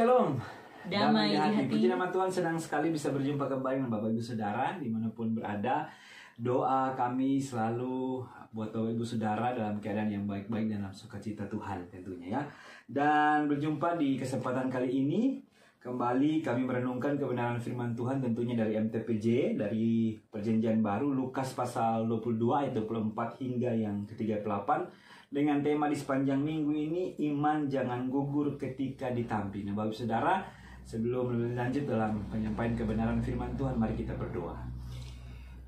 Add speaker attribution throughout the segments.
Speaker 1: Shalom.
Speaker 2: Damai di hati.
Speaker 1: Puji nama Tuhan, senang sekali bisa berjumpa kembali dengan Bapak Ibu Saudara dimanapun berada. Doa kami selalu buat Bapak Ibu Saudara dalam keadaan yang baik-baik dan dalam sukacita Tuhan tentunya ya. Dan berjumpa di kesempatan kali ini, kembali kami merenungkan kebenaran firman Tuhan tentunya dari MTPJ, dari Perjanjian Baru, Lukas pasal 22 ayat 24 hingga yang ke-38. Dengan tema di sepanjang minggu ini, iman jangan gugur ketika ditampi. Nah, Bapak Saudara, sebelum lebih lanjut dalam penyampaian kebenaran firman Tuhan, mari kita berdoa.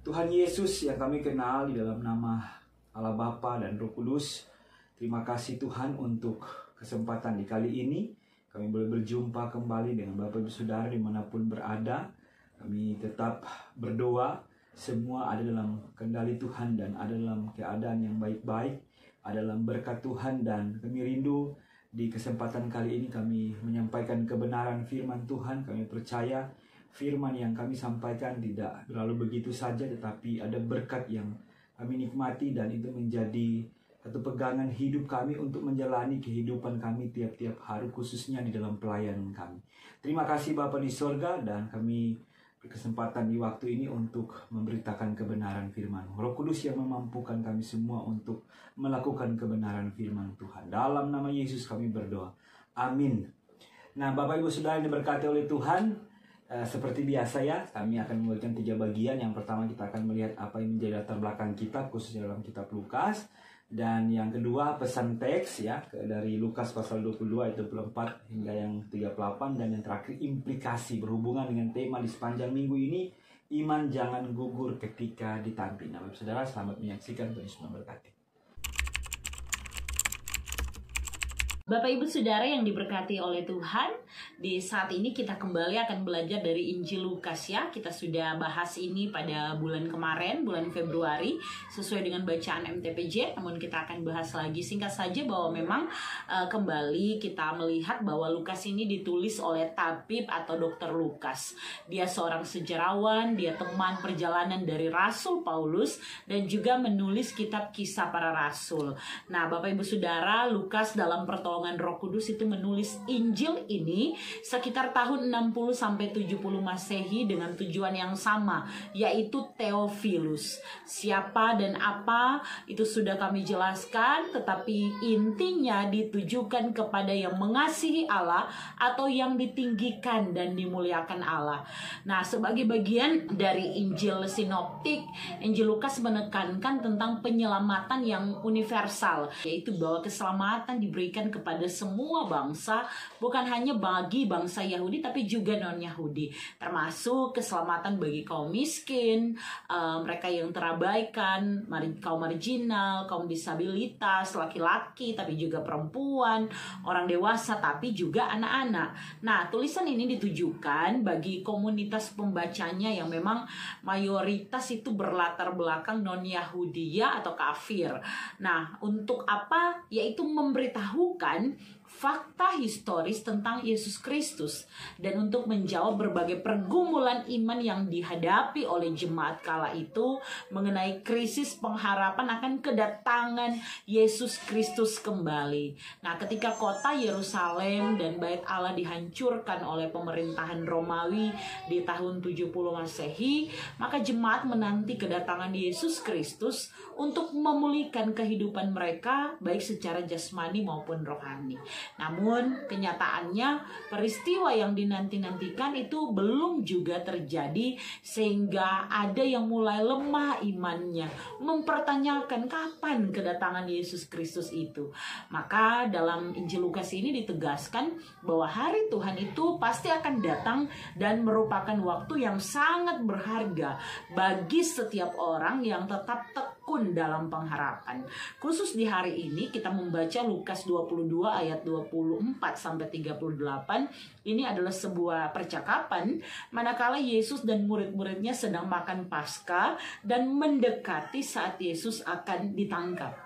Speaker 1: Tuhan Yesus yang kami kenal di dalam nama Allah Bapa dan Roh Kudus, terima kasih Tuhan untuk kesempatan di kali ini. Kami boleh berjumpa kembali dengan Bapak Ibu Saudara dimanapun berada. Kami tetap berdoa, semua ada dalam kendali Tuhan dan ada dalam keadaan yang baik-baik, ada dalam berkat Tuhan, dan kami rindu di kesempatan kali ini kami menyampaikan kebenaran firman Tuhan. Kami percaya firman yang kami sampaikan tidak berlalu begitu saja, tetapi ada berkat yang kami nikmati dan itu menjadi satu pegangan hidup kami untuk menjalani kehidupan kami tiap-tiap hari, khususnya di dalam pelayanan kami. Terima kasih Bapa di sorga, dan kami berkesempatan di waktu ini untuk memberitakan kebenaran firman. Roh Kudus yang memampukan kami semua untuk melakukan kebenaran firman Tuhan. Dalam nama Yesus kami berdoa. Amin. Nah, Bapak Ibu Saudara yang diberkati oleh Tuhan, seperti biasa ya, kami akan memberikan 3 bagian. Yang pertama kita akan melihat apa yang menjadi latar belakang kitab, khususnya dalam kitab Lukas. Dan yang kedua pesan teks ya, dari Lukas pasal 22 ayat 24 hingga yang 38. Dan yang terakhir implikasi berhubungan dengan tema di sepanjang minggu ini, iman jangan gugur ketika ditampi. Nah, Bapak Saudara, selamat menyaksikan. Tuhan Yesus memberkati.
Speaker 2: Bapak Ibu Saudara yang diberkati oleh Tuhan, di saat ini kita kembali akan belajar dari Injil Lukas ya. Kita sudah bahas ini pada bulan kemarin, bulan Februari, sesuai dengan bacaan MTPJ. Namun kita akan bahas lagi singkat saja bahwa memang kembali kita melihat bahwa Lukas ini ditulis oleh tabib atau dokter Lukas. Dia seorang sejarawan, dia teman perjalanan dari Rasul Paulus, dan juga menulis kitab Kisah Para Rasul. Nah, Bapak Ibu Saudara, Lukas dalam pertolongan Roh Kudus itu menulis Injil ini sekitar tahun 60 sampai 70 Masehi dengan tujuan yang sama, yaitu Theophilus. Siapa dan apa itu sudah kami jelaskan, tetapi intinya ditujukan kepada yang mengasihi Allah atau yang ditinggikan dan dimuliakan Allah. Nah, sebagai bagian dari Injil sinoptik, Injil Lukas menekankan tentang penyelamatan yang universal, yaitu bahwa keselamatan diberikan kepada semua bangsa, bukan hanya bagi bangsa Yahudi tapi juga non-Yahudi, termasuk keselamatan bagi kaum miskin, mereka yang terabaikan, kaum marginal, kaum disabilitas, laki-laki tapi juga perempuan, orang dewasa tapi juga anak-anak. Nah, tulisan ini ditujukan bagi komunitas pembacanya yang memang mayoritas itu berlatar belakang non-Yahudi ya atau kafir. Nah, untuk apa? Yaitu memberitahukan fakta historis tentang Yesus Kristus dan untuk menjawab berbagai pergumulan iman yang dihadapi oleh jemaat kala itu mengenai krisis pengharapan akan kedatangan Yesus Kristus kembali. Nah, ketika kota Yerusalem dan Bait Allah dihancurkan oleh pemerintahan Romawi di tahun 70 Masehi, maka jemaat menanti kedatangan Yesus Kristus untuk memulihkan kehidupan mereka baik secara jasmani maupun rohani. Namun kenyataannya peristiwa yang dinanti-nantikan itu belum juga terjadi, sehingga ada yang mulai lemah imannya, mempertanyakan kapan kedatangan Yesus Kristus itu. Maka dalam Injil Lukas ini ditegaskan bahwa hari Tuhan itu pasti akan datang dan merupakan waktu yang sangat berharga bagi setiap orang yang tetap tekun dalam pengharapan. Khusus di hari ini kita membaca Lukas 22 ayat 24 sampai 38. Ini adalah sebuah percakapan manakala Yesus dan murid-muridnya sedang makan Paskah dan mendekati saat Yesus akan ditangkap.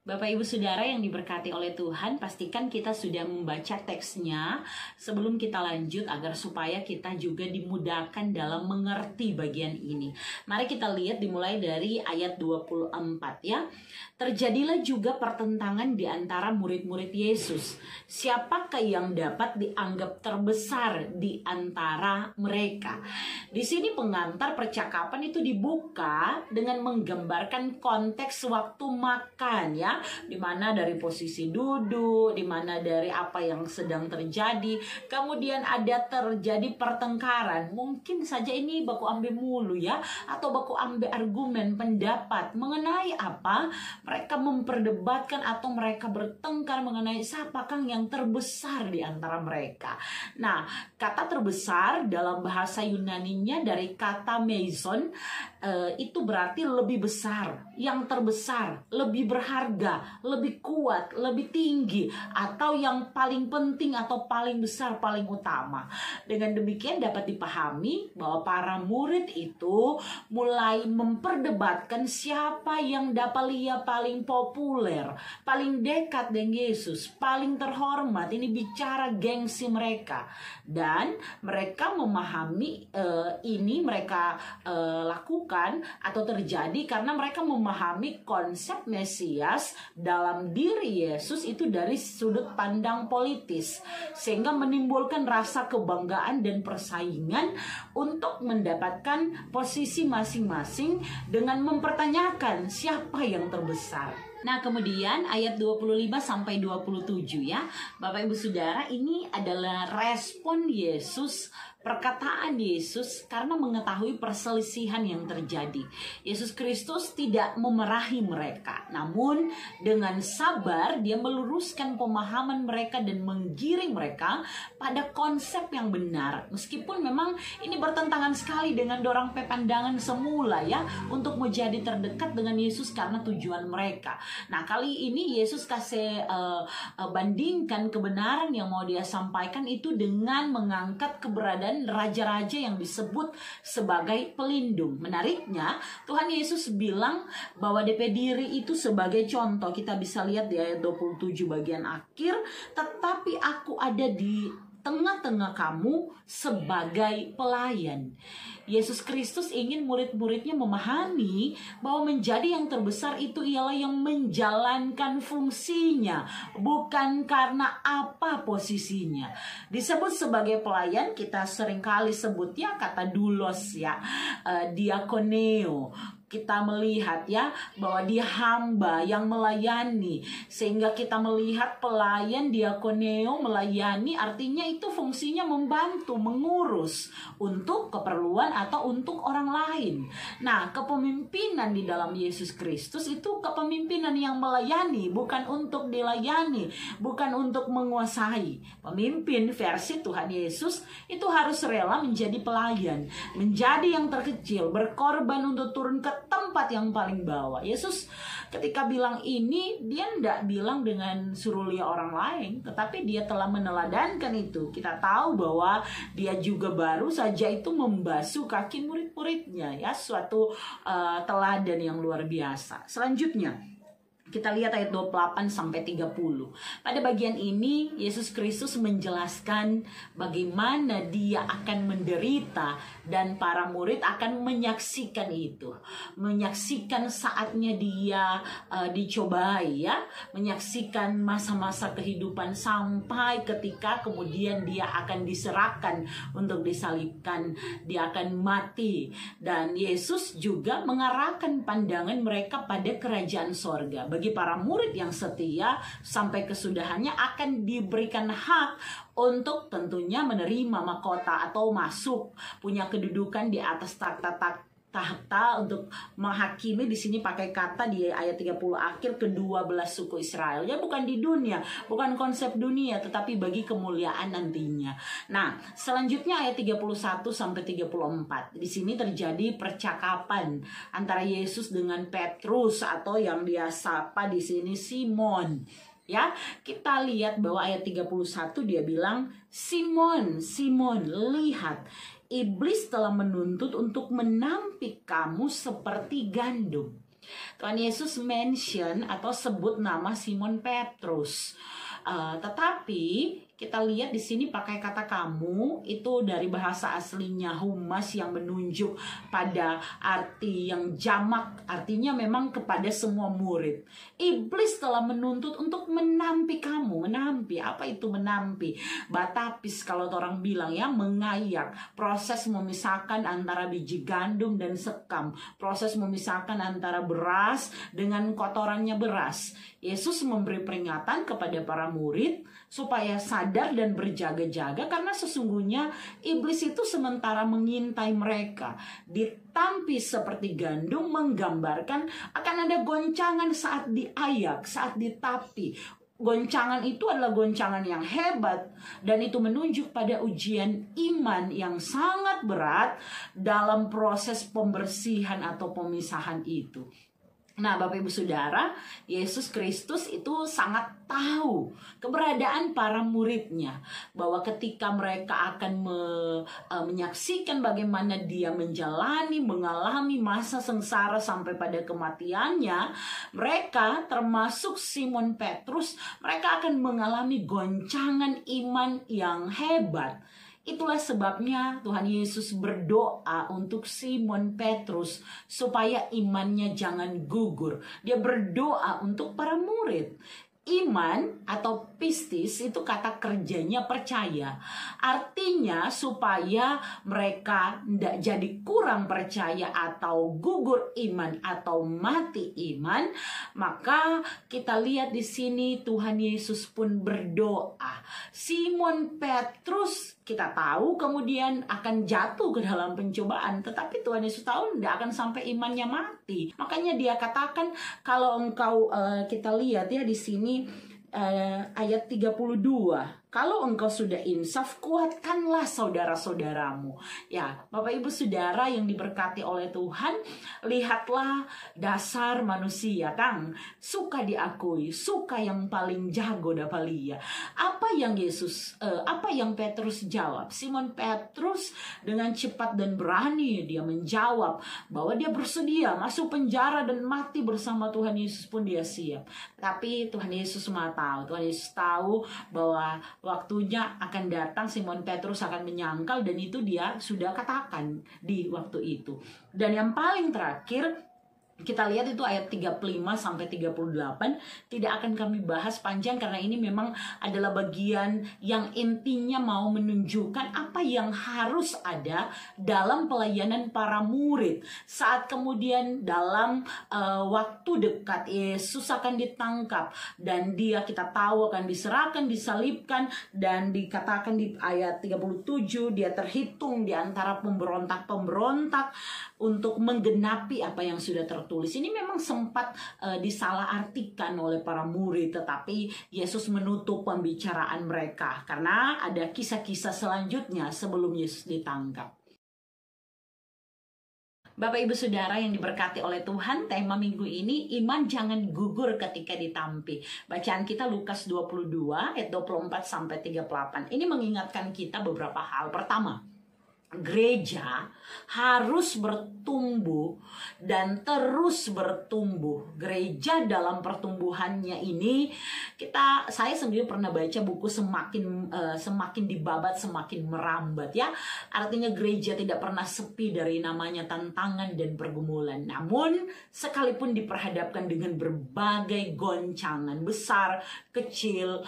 Speaker 2: Bapak Ibu Saudara yang diberkati oleh Tuhan, pastikan kita sudah membaca teksnya sebelum kita lanjut agar supaya kita juga dimudahkan dalam mengerti bagian ini. Mari kita lihat dimulai dari ayat 24 ya. Terjadilah juga pertentangan di antara murid-murid Yesus. Siapakah yang dapat dianggap terbesar di antara mereka? Di sini pengantar percakapan itu dibuka dengan menggambarkan konteks waktu makan ya. Di mana dari posisi duduk, di mana dari apa yang sedang terjadi, kemudian ada terjadi pertengkaran. Mungkin saja ini baku ambil mulu ya, atau baku ambil argumen pendapat mengenai apa? Mereka memperdebatkan atau mereka bertengkar mengenai siapakah yang terbesar di antara mereka. Nah, kata terbesar dalam bahasa Yunaninya dari kata meison, itu berarti lebih besar, yang terbesar, lebih berharga, lebih kuat, lebih tinggi, atau yang paling penting atau paling besar, paling utama. Dengan demikian dapat dipahami bahwa para murid itu mulai memperdebatkan siapa yang dapat paling populer, paling dekat dengan Yesus, paling terhormat. Ini bicara gengsi mereka. Dan mereka memahami ini mereka lakukan atau terjadi karena mereka memahami konsep Mesias dalam diri Yesus itu dari sudut pandang politis, sehingga menimbulkan rasa kebanggaan dan persaingan untuk mendapatkan posisi masing-masing dengan mempertanyakan siapa yang terbesar. Nah, kemudian ayat 25 sampai 27 ya. Bapak Ibu Saudara, ini adalah respon Yesus, perkataan Yesus karena mengetahui perselisihan yang terjadi. Yesus Kristus tidak memerahi mereka, namun dengan sabar dia meluruskan pemahaman mereka dan menggiring mereka pada konsep yang benar. Meskipun memang ini bertentangan sekali dengan dorong pandangan semula ya, untuk menjadi terdekat dengan Yesus karena tujuan mereka. Nah, kali ini Yesus kasih bandingkan kebenaran yang mau dia sampaikan itu dengan mengangkat keberadaan raja-raja yang disebut sebagai pelindung. Menariknya, Tuhan Yesus bilang bahwa DP diri itu sebagai contoh. Kita bisa lihat di ayat 27 bagian akhir, tetapi aku ada di tengah-tengah kamu sebagai pelayan. Yesus Kristus ingin murid-muridnya memahami bahwa menjadi yang terbesar itu ialah yang menjalankan fungsinya, bukan karena apa posisinya. Disebut sebagai pelayan, kita seringkali sebutnya kata doulos ya, diakoneo. Kita melihat ya bahwa dia hamba yang melayani, sehingga kita melihat pelayan diakoneo melayani, artinya itu fungsinya membantu, mengurus untuk keperluan atau untuk orang lain. Nah, kepemimpinan di dalam Yesus Kristus itu kepemimpinan yang melayani, bukan untuk dilayani, bukan untuk menguasai. Pemimpin versi Tuhan Yesus itu harus rela menjadi pelayan, menjadi yang terkecil, berkorban untuk turun ke tempat yang paling bawah. Yesus ketika bilang ini, dia tidak bilang dengan suruh lihat orang lain, tetapi dia telah meneladankan itu. Kita tahu bahwa dia juga baru saja itu membasuh kaki murid-muridnya ya, suatu teladan yang luar biasa. Selanjutnya kita lihat ayat 28 sampai 30. Pada bagian ini Yesus Kristus menjelaskan bagaimana dia akan menderita dan para murid akan menyaksikan itu. Menyaksikan saatnya dia dicobai ya, menyaksikan masa-masa kehidupan sampai ketika kemudian dia akan diserahkan untuk disalibkan, dia akan mati. Dan Yesus juga mengarahkan pandangan mereka pada kerajaan sorga. Bagi para murid yang setia sampai kesudahannya akan diberikan hak untuk tentunya menerima mahkota atau masuk, punya kedudukan di atas tahta untuk menghakimi. Di sini pakai kata di ayat 30 akhir ke-12 suku Israel. Ya, bukan di dunia, bukan konsep dunia, tetapi bagi kemuliaan nantinya. Nah, selanjutnya ayat 31 sampai 34. Di sini terjadi percakapan antara Yesus dengan Petrus atau yang dia sapa di sini Simon. Ya, kita lihat bahwa ayat 31 dia bilang, Simon, Simon, lihat, iblis telah menuntut untuk menampik kamu seperti gandum. Tuhan Yesus mention atau sebut nama Simon Petrus. Tetapi kita lihat di sini pakai kata kamu, itu dari bahasa aslinya humas yang menunjuk pada arti yang jamak, artinya memang kepada semua murid. Iblis telah menuntut untuk menampi kamu. Menampi, apa itu menampi? Batapis kalau orang bilang ya, mengayak. Proses memisahkan antara biji gandum dan sekam. Proses memisahkan antara beras dengan kotorannya beras. Yesus memberi peringatan kepada para murid supaya sadar dan berjaga-jaga, karena sesungguhnya iblis itu sementara mengintai mereka. Ditampi seperti gandum menggambarkan akan ada goncangan saat diayak, saat ditapi. Goncangan itu adalah goncangan yang hebat, dan itu menunjuk pada ujian iman yang sangat berat dalam proses pembersihan atau pemisahan itu. Nah, Bapak Ibu Saudara, Yesus Kristus itu sangat tahu keberadaan para muridnya, bahwa ketika mereka akan menyaksikan bagaimana dia mengalami masa sengsara sampai pada kematiannya, mereka termasuk Simon Petrus, mereka akan mengalami goncangan iman yang hebat. Itulah sebabnya Tuhan Yesus berdoa untuk Simon Petrus supaya imannya jangan gugur. Dia berdoa untuk para murid. Iman atau pistis itu kata kerjanya percaya. Artinya supaya mereka tidak jadi kurang percaya atau gugur iman atau mati iman, maka kita lihat di sini Tuhan Yesus pun berdoa. Simon Petrus kita tahu kemudian akan jatuh ke dalam pencobaan, tetapi Tuhan Yesus tahu tidak akan sampai imannya mati. Makanya dia katakan, kalau engkau kita lihat ya di sini ayat 32, kalau engkau sudah insaf, kuatkanlah saudara-saudaramu. Ya, Bapak Ibu Saudara yang diberkati oleh Tuhan, lihatlah dasar manusia, Kang. Suka diakui, suka yang paling jago Davalia. Apa yang Petrus jawab? Simon Petrus dengan cepat dan berani dia menjawab bahwa dia bersedia masuk penjara dan mati bersama Tuhan Yesus pun dia siap. Tapi Tuhan Yesus Tuhan Yesus tahu bahwa waktunya akan datang, Simon Petrus akan menyangkal, dan itu dia sudah katakan di waktu itu. Dan yang paling terakhir kita lihat itu ayat 35 sampai 38. Tidak akan kami bahas panjang karena ini memang adalah bagian yang intinya mau menunjukkan apa yang harus ada dalam pelayanan para murid. Saat kemudian dalam waktu dekat Yesus akan ditangkap dan dia kita tahu akan diserahkan, disalibkan, dan dikatakan di ayat 37 dia terhitung di antara pemberontak-pemberontak untuk menggenapi apa yang sudah tertulis. Ini memang sempat disalahartikan oleh para murid, tetapi Yesus menutup pembicaraan mereka karena ada kisah-kisah selanjutnya sebelum Yesus ditangkap. Bapak Ibu Saudara yang diberkati oleh Tuhan, tema minggu ini, iman jangan gugur ketika ditampi. Bacaan kita Lukas 22 ayat 24 sampai 38. Ini mengingatkan kita beberapa hal. Pertama, gereja harus bertumbuh dan terus bertumbuh. Gereja dalam pertumbuhannya ini, saya sendiri pernah baca buku semakin dibabat semakin merambat ya. Artinya gereja tidak pernah sepi dari namanya tantangan dan pergumulan. Namun sekalipun diperhadapkan dengan berbagai goncangan besar, kecil,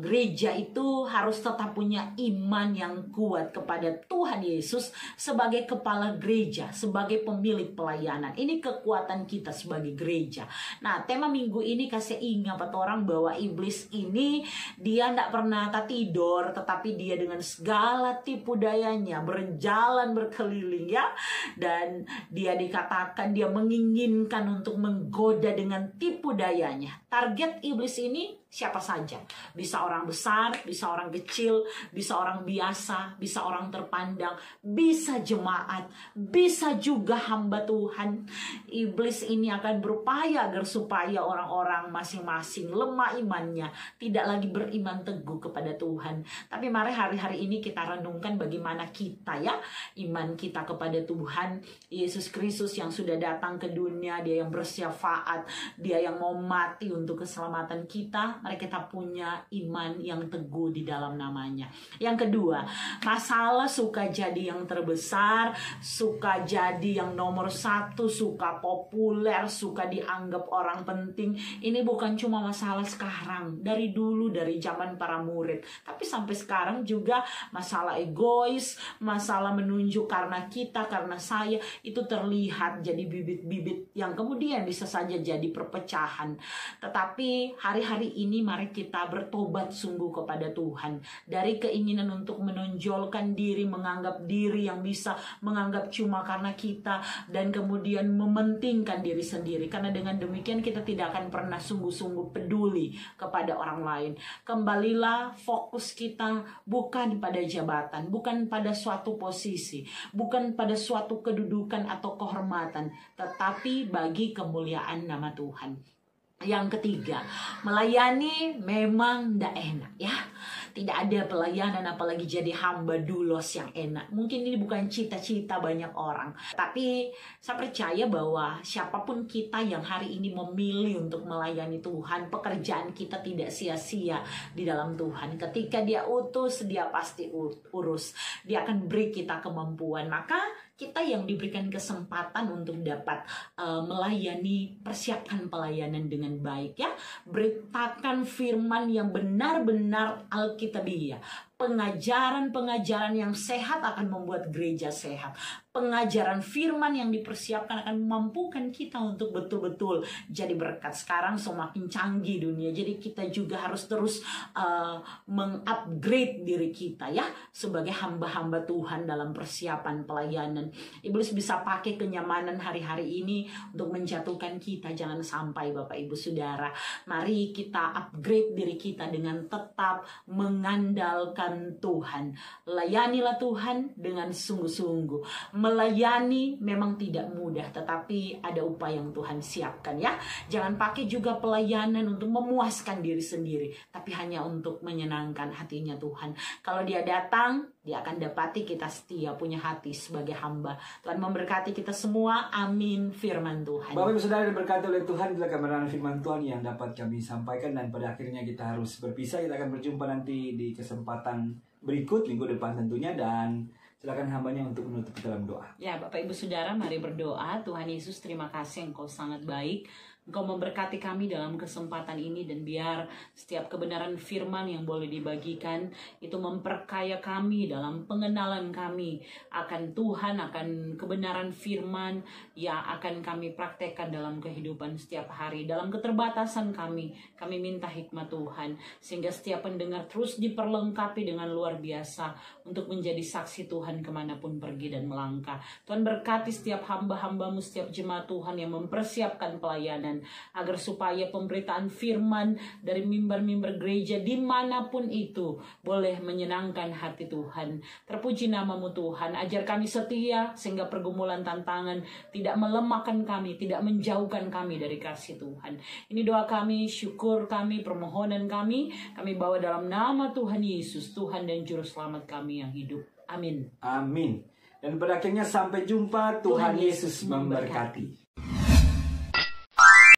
Speaker 2: gereja itu harus tetap punya iman yang kuat kepada Tuhan Yesus sebagai kepala gereja, sebagai pemilik pelayanan. Ini kekuatan kita sebagai gereja. Nah, tema minggu ini kasih ingat orang bahwa iblis ini dia tidak pernah tidur, tetapi dia dengan segala tipu dayanya berjalan berkeliling ya. Dan dia dikatakan dia menginginkan untuk menggoda dengan tipu dayanya. Target iblis ini siapa saja. Bisa orang besar, bisa orang kecil, bisa orang biasa, bisa orang terpandang, bisa jemaat, bisa juga hamba Tuhan. Iblis ini akan berupaya agar supaya orang-orang masing-masing lemah imannya, tidak lagi beriman teguh kepada Tuhan. Tapi mari hari-hari ini kita renungkan bagaimana kita ya, iman kita kepada Tuhan Yesus Kristus yang sudah datang ke dunia, dia yang bersyafaat, dia yang mau mati untuk keselamatan kita. Mari kita punya iman yang teguh di dalam namanya. Yang kedua, masalah suka jadi yang terbesar, suka jadi yang nomor satu, suka populer, suka dianggap orang penting. Ini bukan cuma masalah sekarang, dari dulu, dari zaman para murid, tapi sampai sekarang juga masalah egois, masalah menunjuk karena kita, karena saya, itu terlihat jadi bibit-bibit yang kemudian bisa saja jadi perpecahan. Tetapi hari-hari ini mari kita bertobat sungguh kepada Tuhan dari keinginan untuk menonjolkan diri, menganggap diri yang bisa, menganggap cuma karena kita, dan kemudian mementingkan diri sendiri. Karena dengan demikian kita tidak akan pernah sungguh-sungguh peduli kepada orang lain. Kembalilah fokus kita bukan pada jabatan, bukan pada suatu posisi, bukan pada suatu kedudukan atau kehormatan, tetapi bagi kemuliaan nama Tuhan. Yang ketiga, melayani memang tidak enak ya. Tidak ada pelayanan apalagi jadi hamba doulos yang enak. Mungkin ini bukan cita-cita banyak orang. Tapi saya percaya bahwa siapapun kita yang hari ini memilih untuk melayani Tuhan, pekerjaan kita tidak sia-sia di dalam Tuhan. Ketika dia utus, dia pasti urus. Dia akan beri kita kemampuan. Maka kita yang diberikan kesempatan untuk dapat melayani, persiapkan pelayanan dengan baik ya. Beritakan firman yang benar-benar alkitabiah. Pengajaran-pengajaran yang sehat akan membuat gereja sehat. Pengajaran firman yang dipersiapkan akan memampukan kita untuk betul-betul jadi berkat. Sekarang semakin canggih dunia, jadi kita juga harus terus mengupgrade diri kita ya, sebagai hamba-hamba Tuhan dalam persiapan pelayanan. Iblis bisa pakai kenyamanan hari-hari ini untuk menjatuhkan kita. Jangan sampai Bapak Ibu Saudara. Mari kita upgrade diri kita dengan tetap mengandalkan Tuhan. Layanilah Tuhan dengan sungguh-sungguh. Melayani memang tidak mudah, tetapi ada upaya yang Tuhan siapkan ya. Jangan pakai juga pelayanan untuk memuaskan diri sendiri, tapi hanya untuk menyenangkan hatinya Tuhan. Kalau dia datang, dia akan dapati kita setia, punya hati sebagai hamba. Tuhan memberkati kita semua. Amin. Firman Tuhan.
Speaker 1: Bapak Ibu Saudara diberkati oleh Tuhan. Itulah kebenaran firman Tuhan yang dapat kami sampaikan, dan pada akhirnya kita harus berpisah. Kita akan berjumpa nanti di kesempatan berikut minggu depan tentunya, dan silakan hambanya untuk menutup dalam doa.
Speaker 2: Ya, Bapak Ibu Saudara, mari berdoa. Tuhan Yesus, terima kasih Engkau sangat baik. Engkau memberkati kami dalam kesempatan ini, dan biar setiap kebenaran firman yang boleh dibagikan itu memperkaya kami dalam pengenalan kami akan Tuhan, akan kebenaran firman yang akan kami praktekkan dalam kehidupan setiap hari. Dalam keterbatasan kami minta hikmat Tuhan, sehingga setiap pendengar terus diperlengkapi dengan luar biasa untuk menjadi saksi Tuhan kemanapun pergi dan melangkah. Tuhan berkati setiap hamba-hambamu, setiap jemaat Tuhan yang mempersiapkan pelayanan, agar supaya pemberitaan firman dari mimbar-mimbar gereja dimanapun itu boleh menyenangkan hati Tuhan. Terpuji namamu Tuhan. Ajar kami setia, sehingga pergumulan tantangan tidak melemahkan kami, tidak menjauhkan kami dari kasih Tuhan. Ini doa kami, syukur kami, permohonan kami bawa dalam nama Tuhan Yesus, Tuhan dan Juru Selamat kami yang hidup. Amin.
Speaker 1: Amin. Dan pada akhirnya sampai jumpa. Tuhan Yesus memberkati.